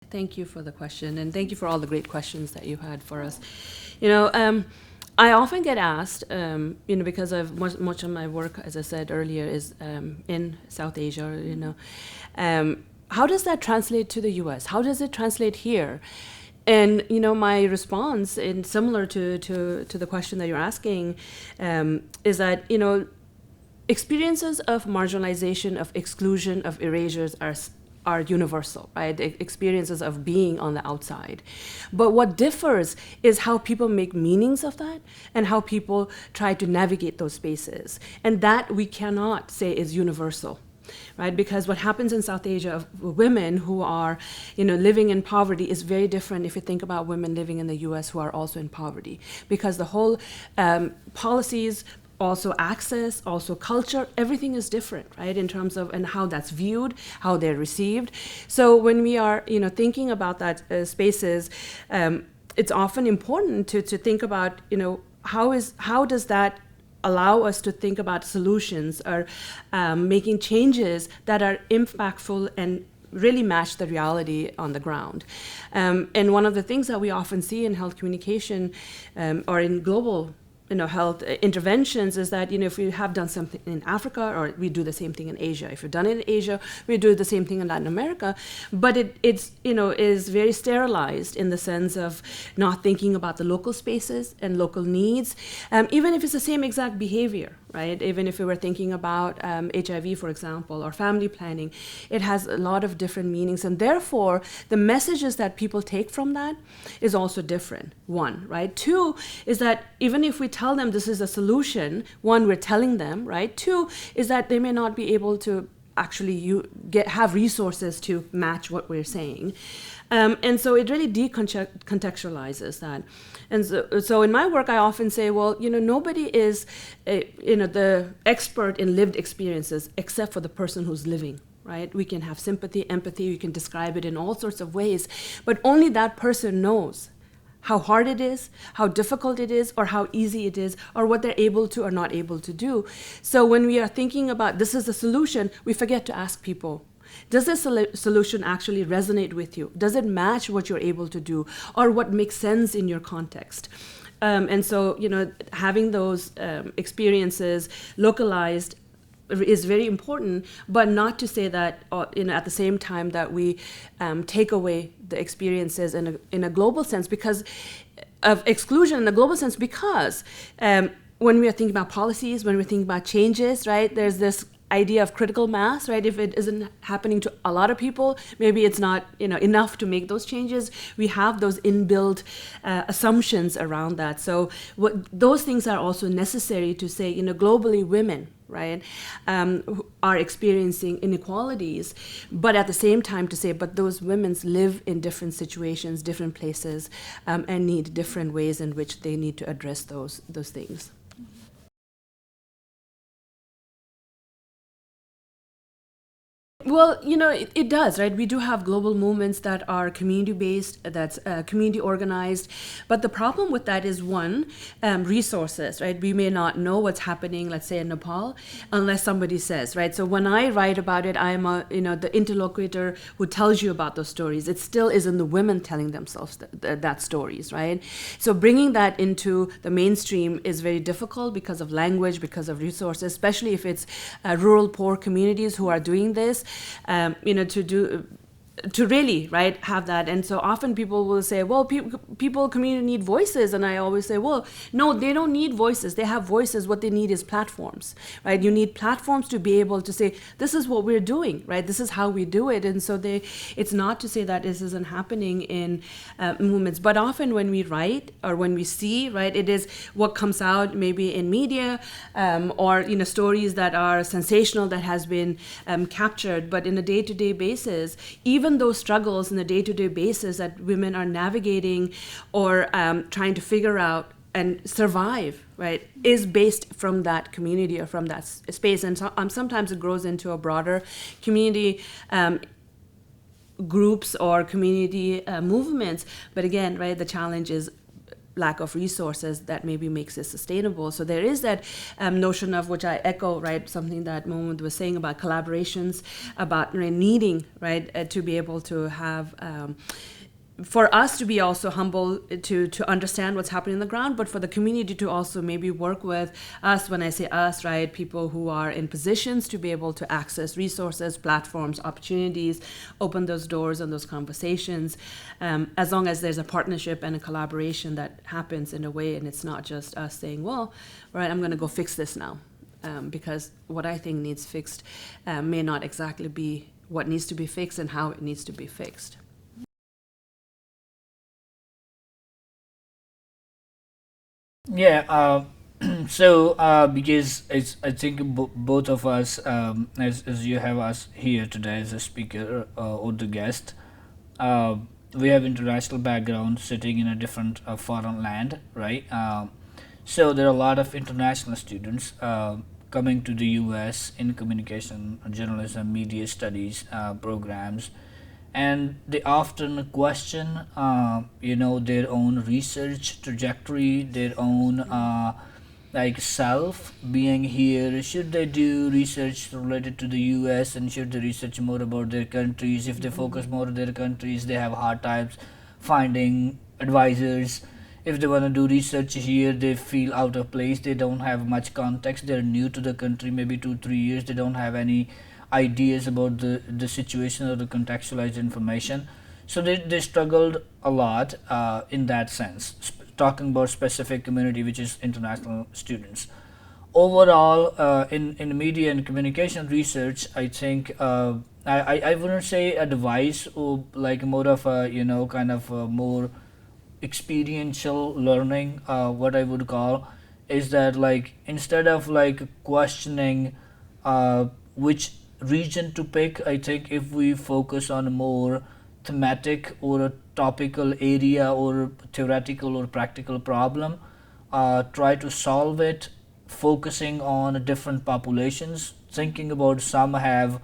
Thank you for the question, and thank you for all the great questions that you had for us. You know, I often get asked, because of much of my work, as I said earlier, is in South Asia. How does that translate to the U.S.? How does it translate here? And my response, and similar to the question that you're asking, is that experiences of marginalization, of exclusion, of erasures are universal, right? The experiences of being on the outside. But what differs is how people make meanings of that and how people try to navigate those spaces. And that we cannot say is universal, right? Because what happens in South Asia of women who are, living in poverty is very different if you think about women living in the US who are also in poverty. Because the whole policies, also access, also culture, everything is different, right, in terms of and how that's viewed, how they're received. So when we are, thinking about that spaces, it's often important to think about, how does that allow us to think about solutions or making changes that are impactful and really match the reality on the ground. And one of the things that we often see in health communication or in global health interventions is that, if we have done something in Africa, or we do the same thing in Asia. If we've done it in Asia, we do the same thing in Latin America. But it's is very sterilized in the sense of not thinking about the local spaces and local needs, even if it's the same exact behavior, right? Even if we were thinking about HIV, for example, or family planning, it has a lot of different meanings. And therefore, the messages that people take from that is also different, one, right? Two is that even if we tell them this is a solution, one, we're telling them, right? Two is that they may not be able to actually have resources to match what we're saying. And so it really decontextualizes that. And so in my work, I often say, well, nobody is, the expert in lived experiences except for the person who's living, right? We can have sympathy, empathy, we can describe it in all sorts of ways, but only that person knows how hard it is, how difficult it is, or how easy it is, or what they're able to or not able to do. So when we are thinking about this is a solution, we forget to ask people, does this solution actually resonate with you? Does it match what you're able to do, or what makes sense in your context? And so, having those experiences localized is very important, but not to say that, at the same time that we take away the experiences in a global sense because of exclusion in a global sense, because when we are thinking about policies, when we're thinking about changes, right, there's this idea of critical mass, right? If it isn't happening to a lot of people, maybe it's not enough to make those changes. We have those inbuilt assumptions around that. So those things are also necessary to say, globally women, right, are experiencing inequalities, but at the same time to say, but those women live in different situations, different places, and need different ways in which they need to address those things. Well, it does, right? We do have global movements that are community-based, that's community organized. But the problem with that is, one, resources, right? We may not know what's happening, let's say in Nepal, unless somebody says, right? So when I write about it, I'm the interlocutor who tells you about those stories. It still isn't the women telling themselves that stories, right? So bringing that into the mainstream is very difficult because of language, because of resources, especially if it's rural, poor communities who are doing this. To really, right, have that. And so often people will say, well, community need voices. And I always say, well, no, they don't need voices. They have voices. What they need is platforms, right? You need platforms to be able to say, this is what we're doing, right? This is how we do it. And so it's not to say that this isn't happening in movements. But often when we write or when we see, right, it is what comes out maybe in media or, stories that are sensational that has been captured. But in a day-to-day basis, even those struggles in a day-to-day basis that women are navigating or trying to figure out and survive, right, is based from that community or from that space. And sometimes it grows into a broader community groups or community movements. But again, right, the challenge is lack of resources that maybe makes it sustainable. So there is that notion of, which I echo, right, something that Mohammed was saying about collaborations, about needing, right, to be able to have for us to be also humble to understand what's happening on the ground, but for the community to also maybe work with us. When I say us, right, people who are in positions to be able to access resources, platforms, opportunities, open those doors and those conversations, as long as there's a partnership and a collaboration that happens in a way, and it's not just us saying, well, right, I'm going to go fix this now, because what I think needs fixed may not exactly be what needs to be fixed and how it needs to be fixed. Yeah, so because I think both of us, as you have us here today as a speaker or the guest, uh, we have international background sitting in a different foreign land, right? So there are a lot of international students coming to the U.S. in communication, journalism, media studies programs, and they often question, their own research trajectory, their own like self being here. Should they do research related to the US, and should they research more about their countries? If they focus more on their countries, they have hard times finding advisors. If they want to do research here, they feel out of place. They don't have much context. They're new to the country, maybe 2 3 years. They don't have any ideas about the situation or the contextualized information. So they struggled a lot in that sense, talking about specific community, which is international students. Overall, in media and communication research, I think I wouldn't say advice, or like more of a, kind of a more experiential learning, what I would call, is that, like, instead of like questioning which region to pick, I think if we focus on a more thematic or a topical area or theoretical or practical problem, try to solve it, focusing on different populations, thinking about some have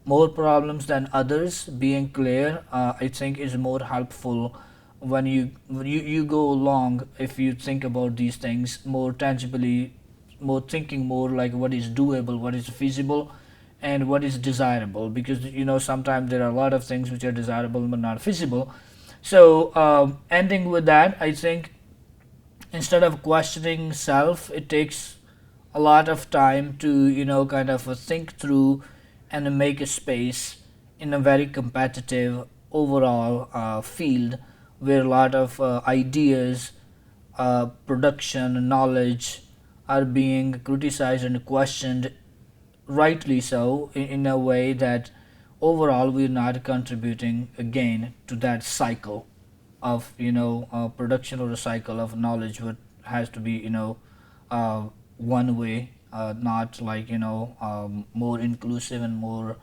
more problems than others, being clear, I think is more helpful when you go along. If you think about these things more tangibly, more thinking more like what is doable, what is feasible, and what is desirable, because sometimes there are a lot of things which are desirable but not feasible. So ending with that, I think instead of questioning self, it takes a lot of time to kind of think through and make a space in a very competitive overall field, where a lot of ideas, production, knowledge are being criticized and questioned, rightly so, in a way that overall we're not contributing again to that cycle of production, or a cycle of knowledge, what has to be uh, one way, not like more inclusive and more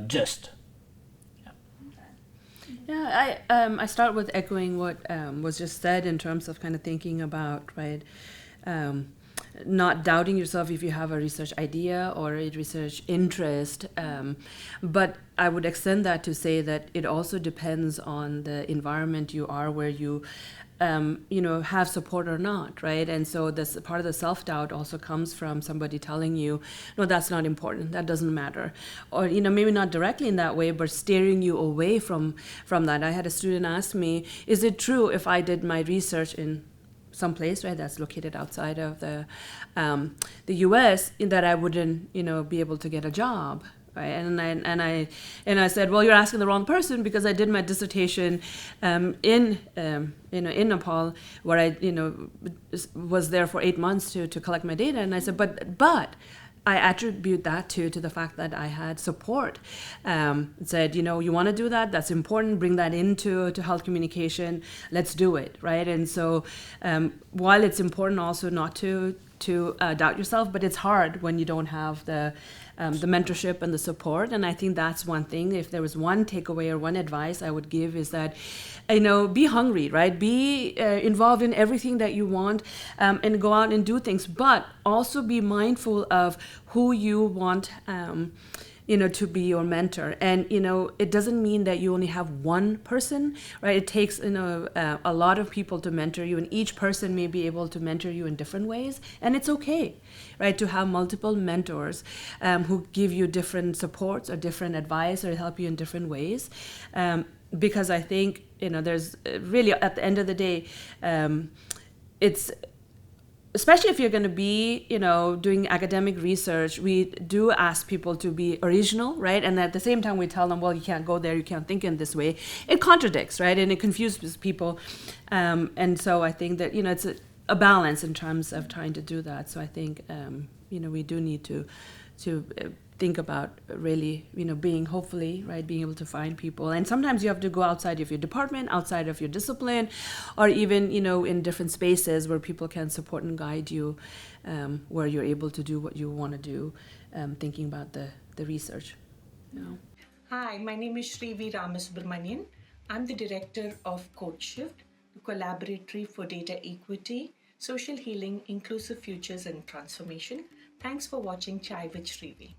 just. Yeah, I start with echoing what was just said in terms of kind of thinking about, right, um, not doubting yourself if you have a research idea or a research interest, but I would extend that to say that it also depends on the environment you are, where you have support or not, right? And so this part of the self-doubt also comes from somebody telling you, no, that's not important, that doesn't matter, or maybe not directly in that way, but steering you away from that. I had a student ask me, is it true if I did my research in some place, right, that's located outside of the U.S., that I wouldn't be able to get a job? Right? And I said, well, you're asking the wrong person, because I did my dissertation in Nepal, where I was there for 8 months to collect my data. And I said, but I attribute that to the fact that I had support. Said, you want to do that? That's important. Bring that into health communication. Let's do it, right? And so, while it's important also not to doubt yourself, but it's hard when you don't have the mentorship and the support. And I think that's one thing. If there was one takeaway or one advice I would give, is that, be hungry, right? Be involved in everything that you want, and go out and do things, but also be mindful of who you want to be your mentor. And, it doesn't mean that you only have one person, right? It takes, a lot of people to mentor you, and each person may be able to mentor you in different ways. And it's okay, right, to have multiple mentors who give you different supports or different advice or help you in different ways. Because I think, there's really, at the end of the day, it's, especially if you're going to be, doing academic research, we do ask people to be original, right? And at the same time, we tell them, well, you can't go there, you can't think in this way. It contradicts, right? And it confuses people. And so I think that, it's a balance in terms of trying to do that. So I think, we do need to think about really, being, hopefully, right, being able to find people. And sometimes you have to go outside of your department, outside of your discipline, or even, in different spaces where people can support and guide you, where you're able to do what you want to do, thinking about the research. Hi, my name is Srivi. I'm the director of CodeShift, the collaboratory for data equity, social healing, inclusive futures, and transformation. Thanks for watching Chai with Srivi.